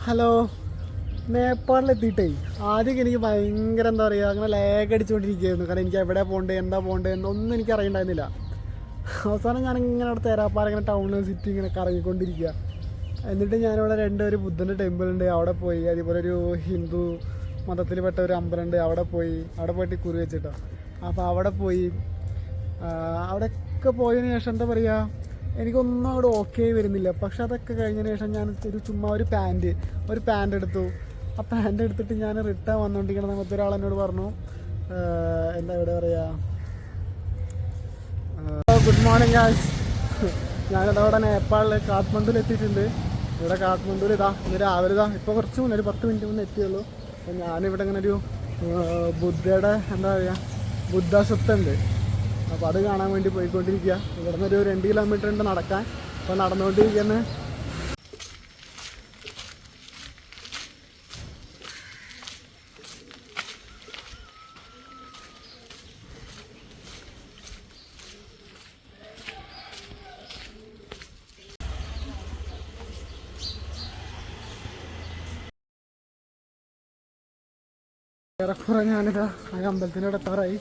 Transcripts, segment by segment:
Hello. നേപ്പാളിലെത്തിയിട്ടേ ആദ്യമൊക്കെ എനിക്ക് ഭയങ്കര എന്താ പറയുക അങ്ങനെ ലാഗ് അടിച്ചുകൊണ്ടിരിക്കുകയായിരുന്നു. കാരണം എനിക്ക് എവിടെ പോകണ്ടേ എന്താ പോകണ്ടേ എന്നൊന്നും എനിക്ക് അറിയണ്ടായിരുന്നില്ല. അവസാനം ഞാനിങ്ങനെ അവിടെ തേരാപ്പാറ ഇങ്ങനെ ടൗണിൽ സിറ്റി ഇങ്ങനെ കറങ്ങിക്കൊണ്ടിരിക്കുക. എന്നിട്ട് ഞാനിവിടെ ഒരു ബുദ്ധൻ്റെ ടെമ്പിൾ ഉണ്ട്, അവിടെ പോയി. അതേപോലെ ഒരു ഹിന്ദു മതത്തിൽപ്പെട്ട ഒരു അമ്പലമുണ്ട്, അവിടെ പോയിട്ട് കുറി വെച്ചിട്ടാണ്. അപ്പോൾ അവിടെ പോയി. അവിടെയൊക്കെ പോയതിന് ശേഷം എന്താ പറയുക, എനിക്കൊന്നും അവിടെ ഓക്കെ വരുന്നില്ല. പക്ഷെ അതൊക്കെ കഴിഞ്ഞതിന് ശേഷം ഞാൻ ചുമ്മാ ഒരു പാൻറ് എടുത്തു. ആ പാൻറ് എടുത്തിട്ട് ഞാൻ റിട്ടേൺ വന്നുകൊണ്ടിരിക്കുന്ന സമയത്ത് ഒരാൾ എന്നോട് പറഞ്ഞു, എന്താ ഇവിടെ പറയുക, ഗുഡ് മോർണിംഗ് ഗായ്സ്. ഞാനിതവിടെ നേപ്പാളിൽ കാഠ്മണ്ഡുവിൽ എത്തിയിട്ടുണ്ട്. ഇവിടെ കാഠ്മണ്ഡുവിൽ ഇന്ന് രാവിലെ ഇപ്പോൾ കുറച്ച് മുന്നേ ഒരു 10 മിനിറ്റ് മുന്നേ എത്തിയുള്ളൂ. അപ്പോൾ ഞാനിവിടെ ഇങ്ങനെ ഒരു ബുദ്ധയുടെ എന്താ പറയുക ബുദ്ധ സ്വത്തുണ്ട്. അപ്പോൾ അത് കാണാൻ വേണ്ടി പോയിക്കൊണ്ടിരിക്കുക. ഇവിടെ നിന്നൊരു 2 കിലോമീറ്റർ ഉണ്ട് നടക്കാൻ. അപ്പോൾ നടന്നുകൊണ്ടിരിക്കുന്നത് ഏറെക്കുറെ ഞാനിതാ ആ അമ്പലത്തിൻ്റെ എത്താറായി.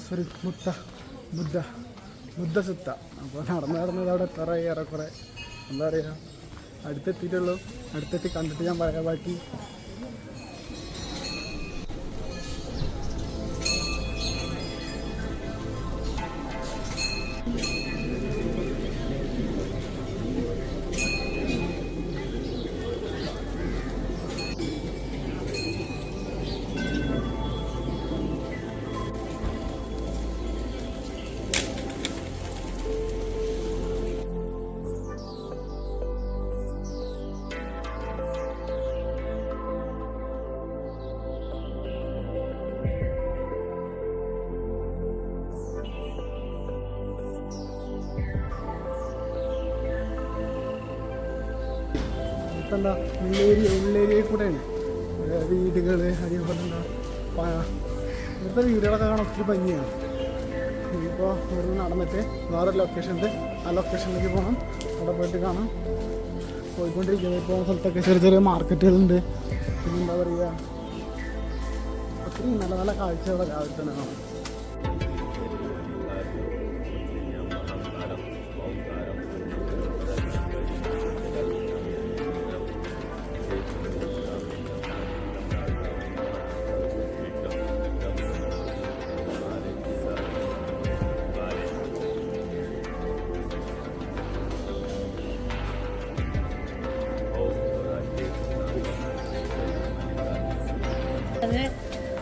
സോറി, ബുദ്ധ സുത്ത. അപ്പോൾ നടന്നത് അവിടെ എത്താറായി. ഏറെക്കുറെ എന്താ പറയുക അടുത്തെത്തിയിട്ടുള്ളൂ. അടുത്തെത്തി കണ്ടിട്ട് ഞാൻ പറയാൻ ബാക്കി. എന്താ ഉള്ളേരിയയിൽ കൂടെയാണ് വീടുകൾ. അതേപോലെ എന്താ ഇവിടുത്തെ വീടുകളൊക്കെ കാണാൻ ഒത്തിരി ഭംഗിയാണ്. ഇപ്പോൾ ഇവിടെ നടന്നിട്ട് വേറൊരു ലൊക്കേഷൻ ഉണ്ട്, ആ ലൊക്കേഷനിലേക്ക് പോകണം. അവിടെ പോയിട്ട് കാണാം. പോയിക്കൊണ്ടിരിക്കുന്നത് ഇപ്പോൾ സ്ഥലത്തൊക്കെ ചെറിയ മാർക്കറ്റുകളുണ്ട്. പിന്നെ എന്താ പറയുക ഒത്തിരി നല്ല കാഴ്ചകളൊക്കെ രാവിലെ തന്നെ കാണാം.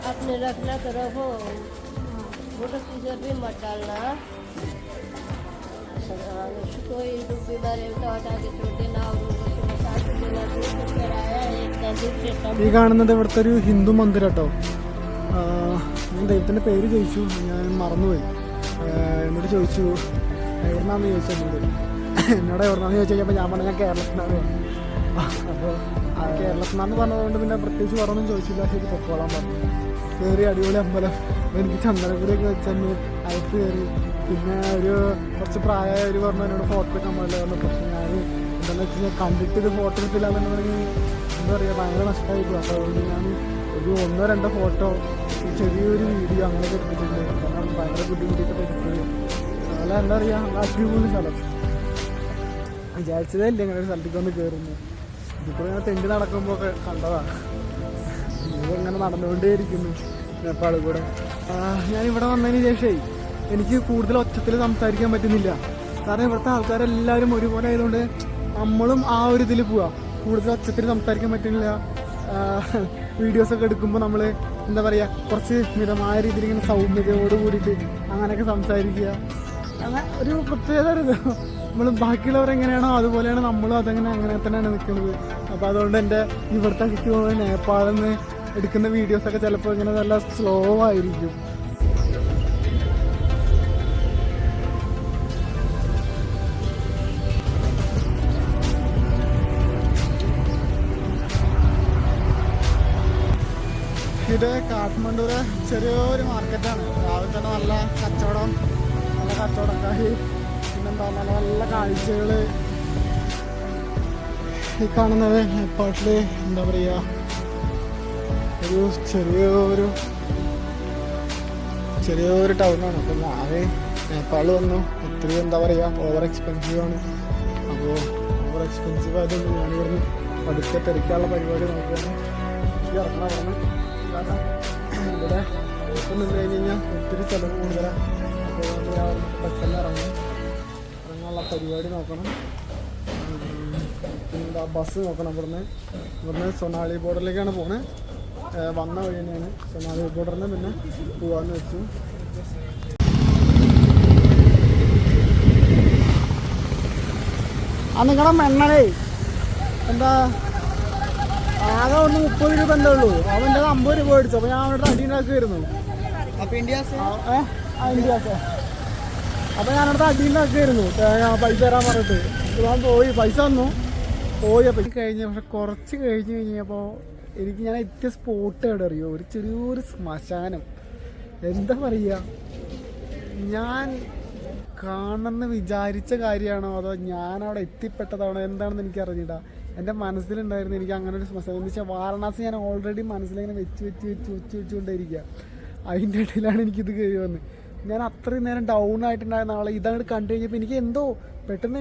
आपने रखना तो रखो, फोटो टीचर भी मत डालना। कोई डूबी बारे हटा के छोड़ देना और उनको साथ देना। दूर से आया इतना दूर से। ഈ കാണുന്നത് ഇവിടുത്തെ ഒരു ഹിന്ദു മന്ദിരം കേട്ടോ. ഞാൻ ദൈവത്തിൻ്റെ പേര് ചോദിച്ചു, ഞാൻ മറന്നുപോയി. എന്നോട് ചോദിച്ചു എവിടുന്നാന്ന് ചോദിച്ചത്. എന്നോട് എവിടുന്നാന്ന് ചോദിച്ചു കഴിഞ്ഞപ്പോൾ ഞാൻ പറഞ്ഞു ഞാൻ കേരളത്തിനാണ്. അപ്പോൾ ആ കേരളത്തിനാന്ന് പറഞ്ഞതുകൊണ്ട് പിന്നെ പ്രത്യേകിച്ച് പറഞ്ഞൊന്നും ചോദിച്ചില്ല. ശരി പൊക്കോളാൻ പറഞ്ഞു. കയറി അടിപൊളി അമ്പലം. എനിക്ക് ചന്ദനക്കുരിയൊക്കെ വെച്ചെന്ന് അകത്ത് കയറി. പിന്നെ കുറച്ച് പ്രായമായവർ പറഞ്ഞു എന്നോട് ഫോട്ടോ എടുക്കാൻ പാടില്ല പറഞ്ഞു. പക്ഷേ ഞാൻ എന്താണെന്ന് വെച്ച് കഴിഞ്ഞാൽ കണ്ടിട്ട് ഇത് ഫോട്ടോ എടുത്തില്ല എന്നുണ്ടെങ്കിൽ എന്താ പറയുക ഭയങ്കര നഷ്ടമായിരിക്കും. അപ്പോൾ അതുകൊണ്ട് ഞാൻ ഒരു 1-2 ഫോട്ടോ ചെറിയൊരു വീഡിയോ അങ്ങനെയൊക്കെ എടുത്തിട്ടുണ്ട്. കാരണം ഭയങ്കര ബുദ്ധിമുട്ടിയിട്ട് എടുത്തത്. അതുപോലെ എന്താ പറയുക അടിപൊളി സ്ഥലം. വിചാരിച്ചതേ ഇല്ല ഇങ്ങനെ ഒരു സ്ഥലത്തേക്ക് വന്ന് കയറുന്നു. ഇതിപ്പോൾ ഞാൻ തെണ്ടി നടക്കുമ്പോൾ ഒക്കെ കണ്ടതാണ്. ഇങ്ങനെ നടന്നുകൊണ്ടേയിരിക്കുന്നു നേപ്പാളിൽ കൂടെ. ഞാനിവിടെ വന്നതിന് ശേഷമേ എനിക്ക് കൂടുതൽ ഒച്ചത്തിൽ സംസാരിക്കാൻ പറ്റുന്നില്ല. കാരണം ഇവിടുത്തെ ആൾക്കാരെല്ലാവരും ഒരുപോലെ ആയതുകൊണ്ട് നമ്മളും ആ ഒരു ഇതിൽ പോവാം. കൂടുതൽ ഒച്ചത്തിൽ സംസാരിക്കാൻ പറ്റുന്നില്ല. വീഡിയോസൊക്കെ എടുക്കുമ്പോൾ നമ്മൾ എന്താ പറയുക കുറച്ച് മിതമായ രീതിയിൽ ഇങ്ങനെ സൗമ്യതയോട് കൂടിയിട്ട് അങ്ങനെയൊക്കെ സംസാരിക്കുക. അങ്ങനെ ഒരു പ്രത്യേകത ഇത്. നമ്മൾ ബാക്കിയുള്ളവരെങ്ങനെയാണോ അതുപോലെയാണ് നമ്മളും അങ്ങനെ തന്നെയാണ് നിൽക്കുന്നത്. അപ്പോൾ അതുകൊണ്ട് എൻ്റെ ഇവിടുത്തെ നേപ്പാളിൽ നിന്ന് എടുക്കുന്ന വീഡിയോസൊക്കെ ചിലപ്പോൾ ഇങ്ങനെ നല്ല സ്ലോ ആയിരിക്കും. ഇത് കാഠ്മണ്ഡൂരെ ചെറിയൊരു മാർക്കറ്റാണ്. രാവിലെ തന്നെ നല്ല കച്ചവടക്കാർ. പിന്നെന്താ നല്ല കാഴ്ചകൾ. ഈ കാണുന്നത് നേപ്പാളിലെ എന്താ പറയുക ഒരു ചെറിയൊരു ടൗണാണ്. അപ്പോൾ ഞാൻ നേപ്പാൾ വന്നു. ഒത്തിരി എന്താ പറയുക ഓവർ എക്സ്പെൻസീവാണ്. അപ്പോൾ ഓവർ എക്സ്പെൻസീവ് ആയതുകൊണ്ട് ഞാനിവിടുന്ന് പതുക്കെ തിരക്കാനുള്ള പരിപാടി നോക്കുകയാണ്. ഇറങ്ങണം പറഞ്ഞ് കാരണം ഇവിടെ ഇപ്പം നിന്ന് കഴിഞ്ഞ് കഴിഞ്ഞാൽ ഒത്തിരി ചിലവ് കൂടുതലാണ്. അപ്പോൾ ഞാൻ പെട്ടെന്ന് ഇറങ്ങാനുള്ള പരിപാടി നോക്കണം. പിന്നെ ബസ് നോക്കണം. ഇവിടുന്ന് സൊനാളി ബോർഡറിലേക്കാണ് പോകുന്നത്. വന്ന വഴി തന്നെയാണ് സൊനാളി ബോർഡറിന് പിന്നെ പോവാന്ന് വെച്ചു. ആ നിങ്ങളുടെ മെണ്ണനേ എന്താ ആകെ ഒന്ന് 30 രൂപ എന്താ ഉള്ളൂ. അവൻ്റെ 50 രൂപ മേടിച്ചു. അപ്പോൾ ഞാൻ അവിടെ അടി ഉണ്ടാക്കുമായിരുന്നു. ഇന്ത്യാസ് അപ്പോൾ ഞാനവിടെ അടി ഉണ്ടാക്കുമായിരുന്നു പൈസ തരാൻ പറഞ്ഞിട്ട്. ഞാൻ പോയി പൈസ തന്നു പോയി. അപ്പോൾ കഴിഞ്ഞ പക്ഷെ കുറച്ച് കഴിഞ്ഞ് കഴിഞ്ഞപ്പോൾ ഞാൻ എത്തിയ സ്പോട്ട് എവിടെ അറിയോ, ഒരു ചെറിയൊരു ശ്മശാനം. എന്താ പറയുക, ഞാൻ കാണണമെന്ന് വിചാരിച്ച കാര്യമാണോ അതോ ഞാനവിടെ എത്തിപ്പെട്ടതാണോ എന്താണെന്ന് എനിക്ക് അറിഞ്ഞിട്ടാ. എൻ്റെ മനസ്സിലുണ്ടായിരുന്നു എനിക്ക് അങ്ങനെ ഒരു ശ്മശാനം. എന്ന് വെച്ചാൽ വാരണാസി ഞാൻ ഓൾറെഡി മനസ്സിലിങ്ങനെ വെച്ചുകൊണ്ടേയിരിക്കുക. അതിൻ്റെ ഇടയിലാണ് എനിക്കിത് കയറി വന്നത്. ഞാൻ അത്രയും നേരം ഡൗൺ ആയിട്ടുണ്ടായിരുന്ന ആളെ ഇതങ്ങോട്ട് കണ്ടു കഴിഞ്ഞപ്പോൾ എനിക്ക് എന്തോ പെട്ടെന്ന്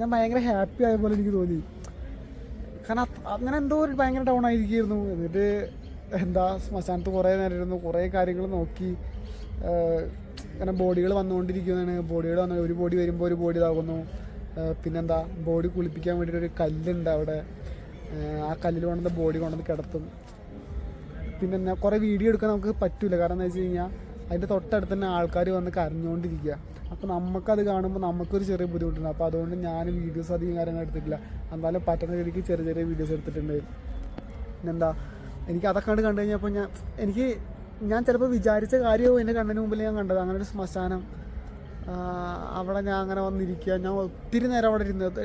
ഞാൻ ഭയങ്കര ഹാപ്പി ആയ പോലെ എനിക്ക് തോന്നി. കാരണം അങ്ങനെ എന്തോ ഒരു ഭയങ്കര ഡൗൺ ആയിരിക്കുമായിരുന്നു. എന്നിട്ട് എന്താ ശ്മശാനത്ത് കുറേ നേരം ഇരുന്നു, കുറേ കാര്യങ്ങൾ നോക്കി. കാരണം ബോഡികൾ വന്നുകൊണ്ടിരിക്കുന്നതാണ്. ബോഡികൾ ഒരു ബോഡി വരുമ്പോൾ ഒരു ബോഡി ഇതാകുന്നു. പിന്നെന്താ ബോഡി കുളിപ്പിക്കാൻ വേണ്ടിയിട്ടൊരു കല്ലുണ്ട് അവിടെ. ആ കല്ലിൽ കൊണ്ടുവന്ന് ബോഡി കൊണ്ടുവന്ന് കിടത്തും. പിന്നെ കുറേ വീഡിയോ എടുക്കാൻ നമുക്ക് പറ്റില്ല. കാരണം എന്താ വെച്ച് കഴിഞ്ഞാൽ അതിൻ്റെ തൊട്ടടുത്ത് തന്നെ ആൾക്കാർ വന്ന് കരഞ്ഞുകൊണ്ടിരിക്കുക. അപ്പോൾ നമുക്കത് കാണുമ്പോൾ നമുക്കൊരു ചെറിയ ബുദ്ധിമുട്ടുണ്ട്. അപ്പോൾ അതുകൊണ്ട് ഞാൻ വീഡിയോസ് അധികം കാര്യങ്ങൾ എടുത്തിട്ടില്ല. എന്നാലും പറ്റുന്ന രീതിക്ക് ചെറിയ വീഡിയോസ് എടുത്തിട്ടുണ്ട്. പിന്നെന്താ എനിക്ക് അതൊക്കെ കണ്ടു കഴിഞ്ഞപ്പോൾ ഞാൻ ചിലപ്പോൾ വിചാരിച്ച കാര്യവും എൻ്റെ കണ്ണിന് മുമ്പിൽ ഞാൻ കണ്ടത്. അങ്ങനെ ഒരു ശ്മശാനം, അവിടെ ഞാൻ അങ്ങനെ വന്നിരിക്കുക. ഞാൻ ഒത്തിരി നേരം അവിടെ ഇരുന്നത്,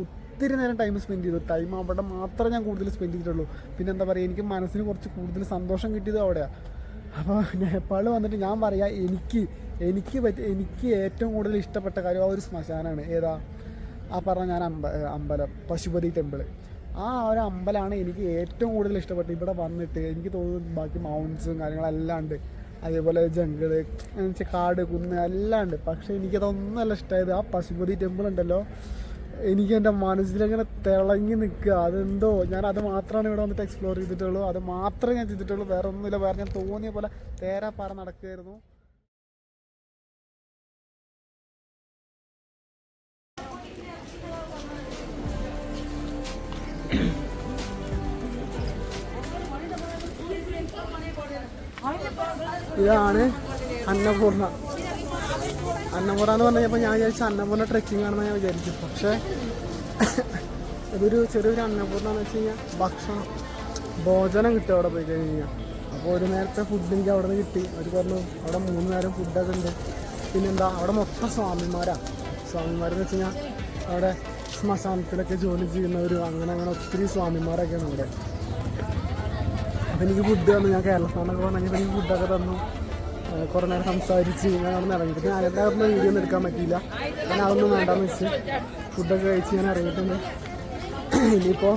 ഒത്തിരി നേരം ടൈം സ്പെൻഡ് ചെയ്തു. ടൈം അവിടെ മാത്രമേ ഞാൻ കൂടുതൽ സ്പെൻഡ് ചെയ്തിട്ടുള്ളൂ. പിന്നെ എന്താ പറയുക, എനിക്ക് മനസ്സിന് കുറച്ച് കൂടുതൽ സന്തോഷം കിട്ടിയത് അവിടെയാണ്. അപ്പോൾ നേപ്പാളിൽ വന്നിട്ട് ഞാൻ പറയാം, എനിക്ക് ഏറ്റവും കൂടുതൽ ഇഷ്ടപ്പെട്ട കാര്യം ആ ഒരു ശ്മശാനമാണ്. ഏതാ ആ പറഞ്ഞ ഞാൻ അമ്പലം പശുപതി ടെമ്പിൾ. ആ ഒരു അമ്പലമാണ് എനിക്ക് ഏറ്റവും കൂടുതൽ ഇഷ്ടപ്പെട്ടത്. ഇവിടെ വന്നിട്ട് എനിക്ക് തോന്നുന്നു ബാക്കി മൗണ്ട്സും കാര്യങ്ങളെല്ലാം ഉണ്ട്, അതേപോലെ ജംഗിള് എന്ന് വെച്ചാൽ കാട് കുന്ന് എല്ലാം ഉണ്ട്. പക്ഷേ എനിക്കതൊന്നുമല്ല ഇഷ്ടമായത്. ആ പശുപതി ടെമ്പിൾ ഉണ്ടല്ലോ, എനിക്ക് എൻ്റെ മനസ്സിലങ്ങനെ തിളങ്ങി നിൽക്കുക. അതെന്തോ ഞാനത് മാത്രമാണ് ഇവിടെ വന്നിട്ട് എക്സ്പ്ലോർ ചെയ്തിട്ടുള്ളൂ. അത് മാത്രമേ ഞാൻ ചെയ്തിട്ടുള്ളൂ. വേറെ ഒന്നുമില്ല. വേറെ ഞാൻ തോന്നിയ പോലെ തേരാ പാറ നടക്കുകയായിരുന്നു. ഇതാണ് അന്നപൂർണ എന്ന് പറഞ്ഞപ്പോൾ ഞാൻ വിചാരിച്ചു അന്നപൂർണ ട്രെക്കിംഗ് ആണെന്ന് ഞാൻ വിചാരിച്ചു. പക്ഷേ ഇതൊരു ചെറിയൊരു അന്നപൂർണ എന്ന് വെച്ച് കഴിഞ്ഞാൽ ഭോജനം കിട്ടും അവിടെ പോയി കഴിഞ്ഞാൽ. അപ്പോൾ ഒരു നേരത്തെ ഫുഡ് എനിക്ക് അവിടെ നിന്ന് കിട്ടി. അവർ പറഞ്ഞു അവിടെ 3 നേരം ഫുഡൊക്കെ ഉണ്ട്. പിന്നെന്താ അവിടെ മൊത്തം സ്വാമിമാരെന്ന് വെച്ച് കഴിഞ്ഞാൽ അവിടെ ശ്മശാനത്തിലൊക്കെ ജോലി ചെയ്യുന്നവരും അങ്ങനെ ഒത്തിരി സ്വാമിമാരൊക്കെയാണ് അവിടെ. അപ്പോൾ എനിക്ക് ഫുഡ് തന്നു. ഞാൻ കേരളസ്ഥാനൊക്കെ പറഞ്ഞപ്പോൾ എനിക്ക് ഫുഡൊക്കെ തന്നു. കുറേ നേരം സംസാരിച്ച് ഞാൻ അവിടെ നിന്ന് ഇറങ്ങിയിട്ട് ഞാൻ എല്ലാവരും വീഡിയോ ഒന്നും എടുക്കാൻ പറ്റിയില്ല. ഞാൻ അതൊന്നും വേണ്ടാന്ന് വെച്ച് ഫുഡൊക്കെ കഴിച്ച് ഞാൻ ഇറങ്ങിയിട്ടുണ്ട്. ഇനിയിപ്പോൾ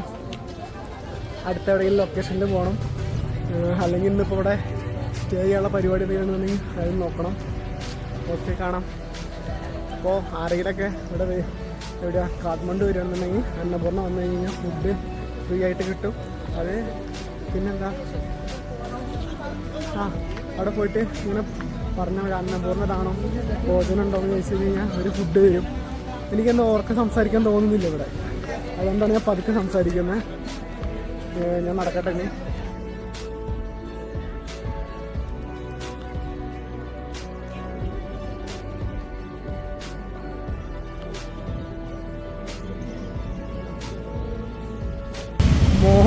അടുത്ത എവിടെയെങ്കിലും ലൊക്കേഷനിൽ പോകണം. അല്ലെങ്കിൽ ഇന്നിപ്പോൾ ഇവിടെ സ്റ്റേ ചെയ്യാനുള്ള പരിപാടി എന്തെങ്കിലുണ്ടെങ്കിൽ അത് നോക്കണം. ഓക്കെ, കാണാം. അപ്പോൾ ആരെങ്കിലൊക്കെ ഇവിടെ എവിടെയാണ് കാഠ്മണ്ഡു വരികയാണെന്നുണ്ടെങ്കിൽ അന്നപൂർണ്ണ വന്നു കഴിഞ്ഞാൽ ഫുഡ് ഫ്രീ ആയിട്ട് കിട്ടും. അത് പിന്നെന്താ അവിടെ പോയിട്ട് ഇങ്ങനെ പറഞ്ഞ ഒരു അന്നപൂർണ്ണതാണോ ഭോജനം ഉണ്ടോ എന്ന് ചോദിച്ചു കഴിഞ്ഞാൽ ഒരു ഫുഡ് തരും. എനിക്കെന്താ ഓർക്ക് സംസാരിക്കാൻ തോന്നുന്നില്ല ഇവിടെ. അതുകൊണ്ടാണ് ഞാൻ പതുക്കെ സംസാരിക്കുന്നത്. ഞാൻ നടക്കട്ടെ.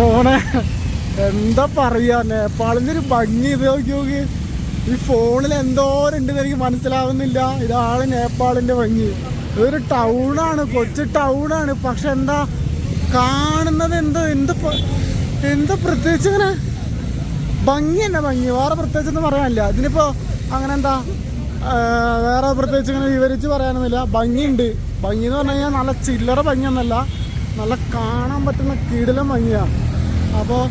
മോനെ എന്താ പറയാ, നേപ്പാളിൻ്റെ ഒരു ഭംഗി ഇത് നോക്കി. ഈ ഫോണിൽ എന്തോരുണ്ടെന്ന് എനിക്ക് മനസ്സിലാവുന്നില്ല. ഇതാണ് നേപ്പാളിൻ്റെ ഭംഗി. ഇതൊരു ടൗണാണ്, കൊച്ചു ടൗണാണ്. പക്ഷെ എന്താ കാണുന്നത് എന്താ പ്രത്യേകിച്ച് ഇങ്ങനെ ഭംഗി തന്നെ ഭംഗി. വേറെ പ്രത്യേകിച്ചൊന്നും പറയാനില്ല. ഇതിനിപ്പോൾ അങ്ങനെ എന്താ വേറെ പ്രത്യേകിച്ച് ഇങ്ങനെ വിവരിച്ച് പറയാനൊന്നുമില്ല. ഭംഗിയുണ്ട്. ഭംഗി എന്ന് പറഞ്ഞു കഴിഞ്ഞാൽ നല്ല ചില്ലറ ഭംഗിയൊന്നുമല്ല, നല്ല കാണാൻ പറ്റുന്ന കിടിലം ഭംഗിയാണ്. അപ്പോൾ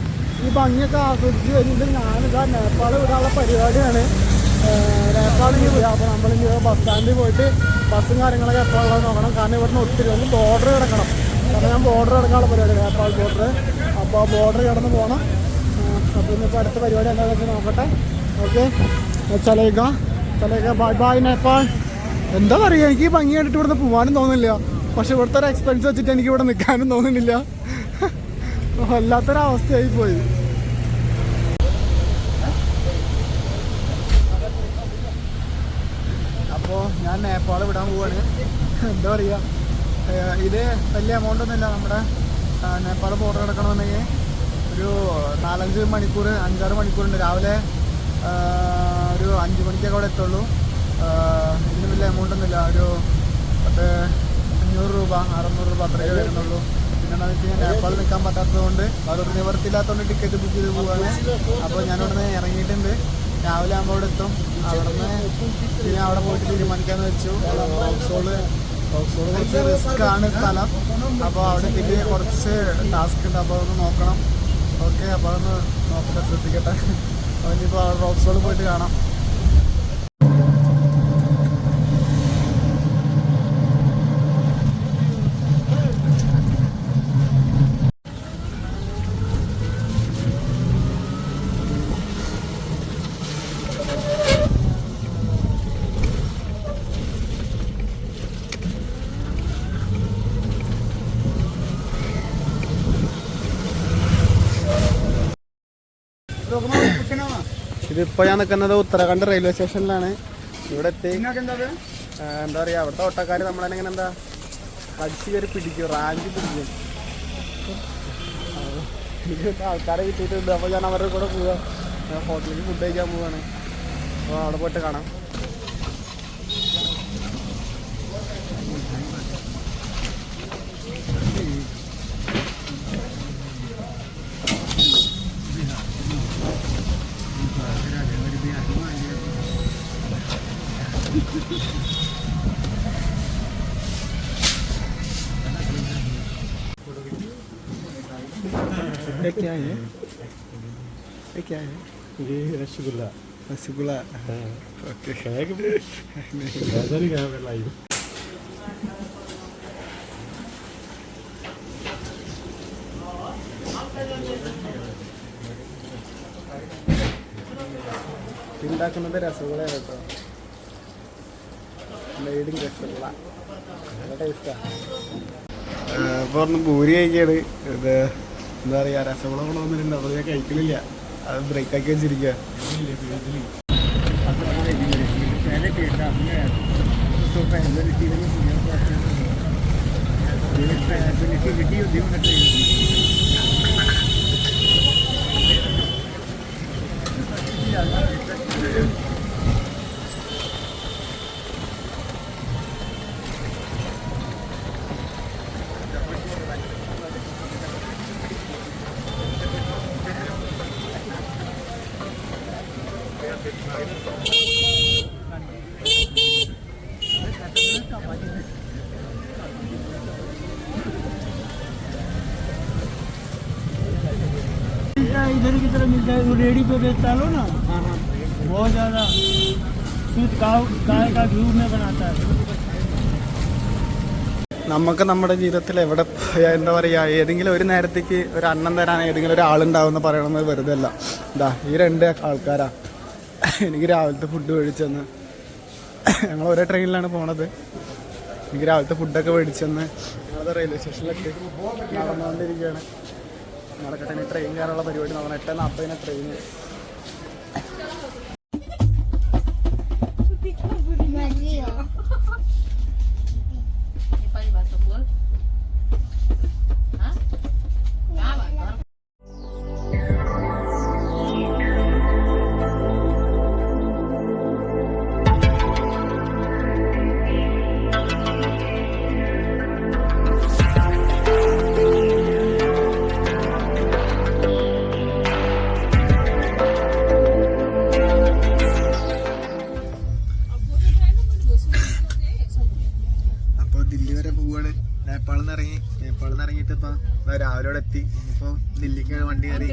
ഈ ഭംഗിയൊക്കെ ആസ്വദിച്ച് കഴിഞ്ഞിട്ട് ഞാനിതാ നേപ്പാൾ വിടാനുള്ള പരിപാടിയാണ്. നേപ്പാളിൽ പോയി. അപ്പോൾ നമ്മളിനി ബസ് സ്റ്റാൻഡിൽ പോയിട്ട് ബസ്സും കാര്യങ്ങളൊക്കെ എപ്പോഴുള്ളത് നോക്കണം. കാരണം ഇവിടുന്ന് ഒത്തിരി ഒന്ന് ബോർഡർ കിടക്കണം. കാരണം ഞാൻ ബോർഡർ കിടക്കാനുള്ള പരിപാടി, നേപ്പാൾ ബോർഡർ. അപ്പോൾ ആ ബോർഡർ കിടന്ന് പോകണം. അപ്പോൾ ഇന്നിപ്പോൾ അടുത്ത പരിപാടി എന്താണെന്ന് വെച്ചാൽ നോക്കട്ടെ. ഓക്കെ, ചലേക്ക ബൈ ബൈ നേപ്പാൾ. എന്താ പറയുക, എനിക്ക് ഈ ഭംഗി കണ്ടിട്ട് ഇവിടുന്ന് പോകാനും തോന്നുന്നില്ല. പക്ഷെ ഇവിടുത്തെ ഒരു എക്സ്പെൻസ് വെച്ചിട്ട് എനിക്ക് ഇവിടെ നിൽക്കാനും തോന്നുന്നില്ല. വല്ലാത്തൊരവസ്ഥയായി പോയി. അപ്പോൾ ഞാൻ നേപ്പാൾ വിടാൻ പോവാണ്. എന്താ പറയുക, ഇത് വലിയ എമൗണ്ട് ഒന്നുമില്ല. നമ്മുടെ നേപ്പാൾ ബോർഡർ കിടക്കണമെന്നുണ്ടെങ്കിൽ ഒരു 4-5 മണിക്കൂർ 5-6 മണിക്കൂറുണ്ട്. രാവിലെ ഒരു 5 മണിക്കൊക്കെ അവിടെ എത്തുള്ളൂ. ഇതിന് വലിയ എമൗണ്ട് ഒന്നുമില്ല. ഒരു 500 രൂപ 600 രൂപ അത്രയേ വരുന്നുള്ളൂ. പിന്നെ എന്താണെന്ന് വെച്ച് കഴിഞ്ഞാൽ നേപ്പാളിൽ നിൽക്കാൻ പറ്റാത്തതുകൊണ്ട് അതൊരു നിവർത്തില്ലാത്തതുകൊണ്ട് ടിക്കറ്റ് ബുക്ക് ചെയ്ത് പോവുകയാണ്. അപ്പോൾ ഞാനിവിടുന്ന് ഇറങ്ങിയിട്ടുണ്ട്. രാവിലെ ആകുമ്പോൾ അവിടെ എത്തും. അവിടുന്ന് പിന്നെ അവിടെ പോയിട്ട് തീരുമാനിക്കാമെന്ന് വെച്ചു. റോക്സോള് കുറച്ച് റിസ്ക് ആണ് സ്ഥലം. അപ്പോൾ അവിടെ എത്തിയിട്ട് കുറച്ച് ടാസ്ക് ഉണ്ട്. അപ്പോൾ അതൊന്ന് നോക്കണം. ഓക്കെ, അപ്പോൾ അതൊന്ന് നോക്കട്ടെ, ശ്രദ്ധിക്കട്ടെ. അപ്പോൾ ഇനിയിപ്പോൾ റോക്സോള് പോയിട്ട് കാണാം. ഇതിപ്പോൾ ഞാൻ നിൽക്കുന്നത് ഉത്തരാഖണ്ഡ് റെയിൽവേ സ്റ്റേഷനിലാണ്. ഇവിടെ എത്തി. എന്താ പറയുക, അവിടുത്തെ ഓട്ടോക്കാർ നമ്മളെ ഇങ്ങനെ എന്താ അടിച്ച് കയറി പിടിക്കും, റാഞ്ചി പിടിക്കും. എനിക്ക് ആൾക്കാരെ കിട്ടിയിട്ടുണ്ട്. അപ്പോൾ ഞാൻ അവരുടെ കൂടെ പോവുക. ഹോട്ടലിൽ ഫുഡ് കഴിക്കാൻ പോവുകയാണ്. അപ്പോൾ അവിടെ പോയിട്ട് കാണാം. ये क्या है? ये क्या है? ये रसगुल्ला। रसगुल्ला। ओके, खाया कभी? नहीं खाया मैं लाइव। ഉണ്ടാക്കുന്നത് രസഗുള കേട്ടോ. മെയ്ഡിങ് രസഗുള നല്ല ടേസ്റ്റാണ്. ഇപ്പോൾ ഒന്ന് പൂരി കഴിക്കാണ്. ഇത് എന്താ പറയുക, രസഗുള കൊണ്ടുവന്നിട്ടുണ്ട്. അപ്പോൾ ഞാൻ കഴിക്കലില്ല. അത് ബ്രേക്ക് ആക്കി വെച്ചിരിക്കുക. इधर की तरह मिलता है, वो रेडी पे बेचता लो ना। बहुत ज़्यादा शुद्ध गाय का घी में बनाता है. നമുക്ക് നമ്മുടെ ജീവിതത്തിൽ എവിടെ പോയാൽ എന്താ പറയുക, ഏതെങ്കിലും ഒരു നേരത്തേക്ക് ഒരു അന്നം തരാൻ ഏതെങ്കിലും ഒരാളുണ്ടാവും എന്ന് പറയണമെന്ന് വെറുതെ അല്ല. ഇതാ ഈ 2 ആൾക്കാരാ എനിക്ക് രാവിലത്തെ ഫുഡ് മേടിച്ചെന്ന്. ഞങ്ങൾ ഒരേ ട്രെയിനിലാണ് പോണത്. എനിക്ക് രാവിലത്തെ ഫുഡൊക്കെ മേടിച്ചെന്ന് ഞങ്ങളത് റെയിൽവേ സ്റ്റേഷനിലൊക്കെ നടന്നുകൊണ്ടിരിക്കുകയാണ്. നടക്കട്ടെ, ഇനി ട്രെയിൻ കയറാനുള്ള പരിപാടി നോക്കണം. 8:40 ട്രെയിന്.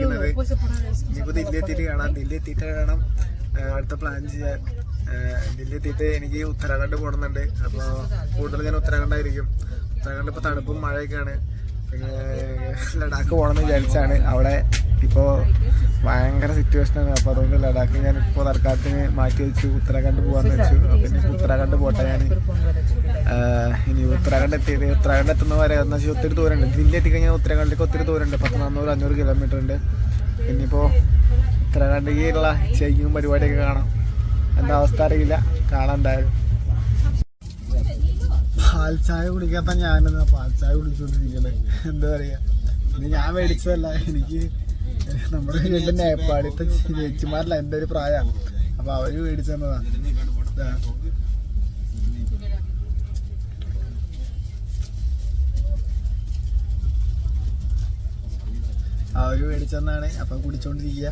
ഇരിക്കുന്നത്. ഇനിയിപ്പോൾ ദില്ലി എത്തിയിട്ട് കാണാം. ദില്ലി എത്തിയിട്ട് വേണം അടുത്ത പ്ലാൻ ചെയ്യാൻ. ദില്ലി എത്തിയിട്ട് എനിക്ക് ഉത്തരാഖണ്ഡ് പോകണമെന്നുണ്ട്. അപ്പോൾ കൂടുതൽ ഞാൻ ഉത്തരാഖണ്ഡായിരിക്കും. ഉത്തരാഖണ്ഡ് ഇപ്പോൾ തണുപ്പും മഴയൊക്കെയാണ്. പിന്നെ ലഡാക്ക് പോകണമെന്ന് വിചാരിച്ചാണ്. അവിടെ ഇപ്പോൾ ഭയങ്കര സിറ്റുവേഷനാണ്. അപ്പോൾ അതുകൊണ്ട് ലഡാക്ക് ഞാൻ ഇപ്പോൾ തൽക്കാലത്തിന് മാറ്റി വെച്ചു. ഉത്തരാഖണ്ഡ് പോകാമെന്ന് വെച്ചു. പിന്നെ ഉത്തരാഖണ്ഡ് പോട്ടെ ഞാൻ. ഇനി ഉത്തരാഖണ്ഡ് എത്തുന്ന വരെ എന്ന് വെച്ചാൽ ഒത്തിരി ദൂരമുണ്ട്. ദില്ലി എത്തിക്കഴിഞ്ഞാൽ ഉത്തരാഖണ്ഡിലേക്ക് ഒത്തിരി ദൂരമുണ്ട്. 400-500 കിലോമീറ്റർ ഉണ്ട്. പിന്നിപ്പോൾ ഉത്തരാഖണ്ഡിലുള്ള ചെയ്യും പരിപാടിയൊക്കെ കാണാം. എന്താ അവസ്ഥ അറിയില്ല, കാണാൻ എന്തായാലും. പാൽ ചായ കുടിക്കാത്ത ഞാനെന്നാ പാൽ ചായ കുടിച്ചുകൊണ്ടിരിക്കുന്നത്. എന്താ പറയുക, ഇത് ഞാൻ മേടിച്ചതല്ല. എനിക്ക് നമ്മുടെ വീട്ടിൽ നേപ്പാളിത്തെ ചേച്ചിമാരല്ല, എൻ്റെ ഒരു പ്രായമാണ്. അപ്പോൾ അവർ മേടിച്ചു തന്നതാണ്. അവർ മേടിച്ചെന്നാണ്. അപ്പം കുടിച്ചോണ്ടിരിക്കുക.